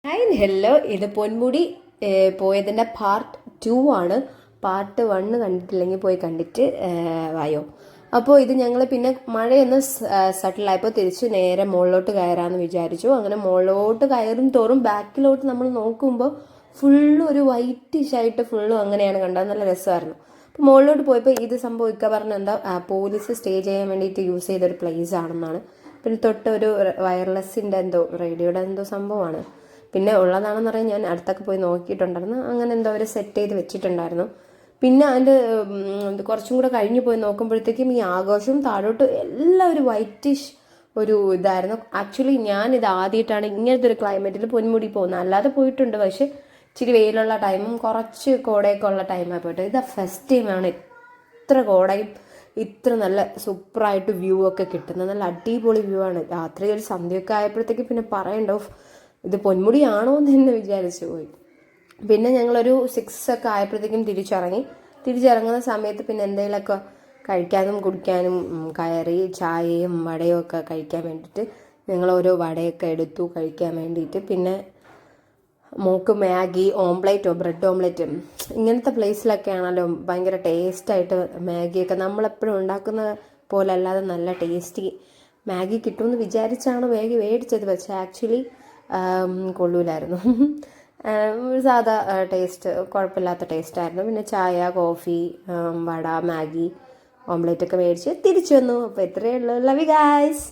Hi hello, ഇത് പൊന്മുടി പോയതിൻ്റെ part 2 ആണ്. പാർട്ട് 1 കണ്ടിട്ടില്ലെങ്കിൽ പോയി കണ്ടിട്ട് വായോ. അപ്പോൾ ഇത് ഞങ്ങൾ പിന്നെ മഴയൊന്ന് സട്ടിലായപ്പോൾ തിരിച്ച് നേരെ മുകളിലോട്ട് കയറാമെന്ന് വിചാരിച്ചു. അങ്ങനെ മുകളിലോട്ട് കയറും തോറും ബാക്കിലോട്ട് നമ്മൾ നോക്കുമ്പോൾ ഫുള്ളും ഒരു വൈറ്റിഷ് ആയിട്ട് ഫുള്ളും അങ്ങനെയാണ് കണ്ടത്. നല്ല രസമായിരുന്നു. അപ്പോൾ മുകളിലോട്ട് പോയപ്പോൾ ഇത് സംഭവം ഇക്ക പറഞ്ഞ എന്താ പോലീസ് സ്റ്റേ ചെയ്യാൻ വേണ്ടിയിട്ട് യൂസ് ചെയ്തൊരു പ്ലേസ് ആണെന്നാണ്. പിന്നെ തൊട്ട് ഒരു വയർലെസ്സിൻ്റെ എന്തോ റേഡിയോയുടെ എന്തോ സംഭവമാണ്. പിന്നെ ഉള്ളതാണെന്ന് പറയാൻ ഞാൻ അടുത്തൊക്കെ പോയി നോക്കിയിട്ടുണ്ടായിരുന്നു. അങ്ങനെ എന്തോ അവർ സെറ്റ് ചെയ്ത് വെച്ചിട്ടുണ്ടായിരുന്നു. പിന്നെ അതിൻ്റെ കുറച്ചും കൂടെ കഴിഞ്ഞ് പോയി നോക്കുമ്പോഴത്തേക്കും ഈ ആഘോഷവും താഴോട്ട് എല്ലാം ഒരു വൈറ്റിഷ് ഒരു ഇതായിരുന്നു. ആക്ച്വലി ഞാനിത് ആദ്യമായിട്ടാണ് ഇങ്ങനത്തെ ഒരു ക്ലൈമറ്റിൽ പൊന്മുടി പോകുന്നത്. അല്ലാതെ പോയിട്ടുണ്ട്, പക്ഷെ ഇച്ചിരി വെയിലുള്ള ടൈമും കുറച്ച് കോടയൊക്കെ ഉള്ള ടൈമായി പോയിട്ട് ഇത് ഫസ്റ്റ് ടൈമാണ് ഇത്ര കോടയും ഇത്ര നല്ല സൂപ്പറായിട്ട് വ്യൂ ഒക്കെ കിട്ടുന്നത്. നല്ല അടിപൊളി വ്യൂ ആണ്. രാത്രി ഒരു സന്ധ്യയൊക്കെ ആയപ്പോഴത്തേക്ക് പിന്നെ പറയണ്ടോ, ഇത് പൊന്മുടിയാണോ എന്ന് തന്നെ വിചാരിച്ചു പോയി. പിന്നെ ഞങ്ങളൊരു 6 ഒക്കെ ആയപ്പോഴത്തേക്കും തിരിച്ചിറങ്ങുന്ന സമയത്ത് പിന്നെ എന്തെങ്കിലുമൊക്കെ കഴിക്കാനും കുടിക്കാനും കയറി ചായയും വടയും ഒക്കെ കഴിക്കാൻ വേണ്ടിയിട്ട് ഞങ്ങൾ ഓരോ വടയൊക്കെ എടുത്തു കഴിക്കാൻ വേണ്ടിയിട്ട്. പിന്നെ മോക്ക് മാഗി ഓംപ്ലേറ്റോ ബ്രെഡ് ഓംപ്ലേറ്റ് ഇങ്ങനത്തെ പ്ലേസിലൊക്കെ ആണല്ലോ ഭയങ്കര ടേസ്റ്റായിട്ട് മാഗിയൊക്കെ നമ്മളെപ്പോഴും ഉണ്ടാക്കുന്ന പോലെ അല്ലാതെ നല്ല ടേസ്റ്റി മാഗി കിട്ടുമെന്ന് വിചാരിച്ചാണ് മാഗി മേടിച്ചത്. പക്ഷേ ആക്ച്വലി കൊള്ളൂലായിരുന്നു. സാധാ ടേസ്റ്റ്, കുഴപ്പമില്ലാത്ത ടേസ്റ്റായിരുന്നു. പിന്നെ ചായ, കോഫി, വട, മാഗി, ഓംപ്ലേറ്റ് ഒക്കെ മേടിച്ച് തിരിച്ചു വന്നു. അപ്പോൾ ഇത്രയേ ഉള്ളൂ. Love you guys.